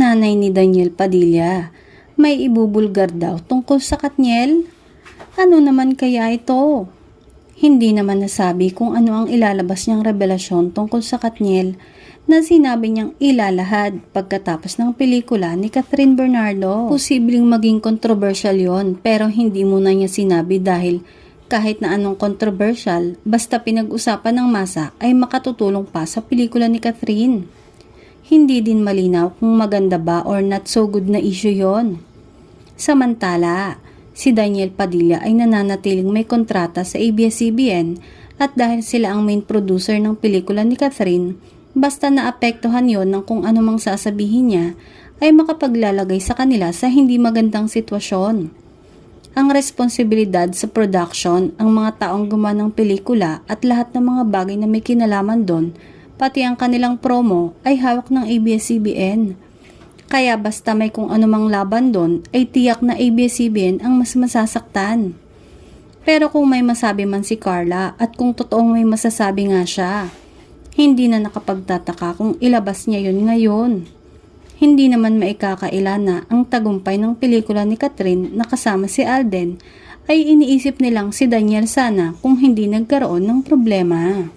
nanay ni Daniel Padilla. May ibubulgar daw tungkol sa Katniel? Ano naman kaya ito? Hindi naman nasabi kung ano ang ilalabas niyang revelasyon tungkol sa Katniel na sinabi niyang ilalahad pagkatapos ng pelikula ni Catherine Bernardo. Posibleng maging controversial yon, pero hindi muna niya sinabi dahil kahit na anong controversial, basta pinag-usapan ng masa ay makatutulong pa sa pelikula ni Catherine. Hindi din malinaw kung maganda ba or not so good na issue yon. Samantala, si Daniel Padilla ay nananatiling may kontrata sa ABS-CBN at dahil sila ang main producer ng pelikula ni Catherine, basta naapektuhan yon ng kung ano mang sasabihin niya, ay makapaglalagay sa kanila sa hindi magandang sitwasyon. Ang responsibilidad sa production, ang mga taong gumawa ng pelikula at lahat ng mga bagay na may kinalaman doon, pati ang kanilang promo ay hawak ng ABS-CBN. Kaya basta may kung anumang laban doon ay tiyak na ABS-CBN ang mas masasaktan. Pero kung may masabi man si Carla at kung totoong may masasabi nga siya, hindi na nakapagtataka kung ilabas niya yun ngayon. Hindi naman maikakaila na ang tagumpay ng pelikula ni Catherine na kasama si Alden ay iniisip nilang si Daniel sana kung hindi nagkaroon ng problema.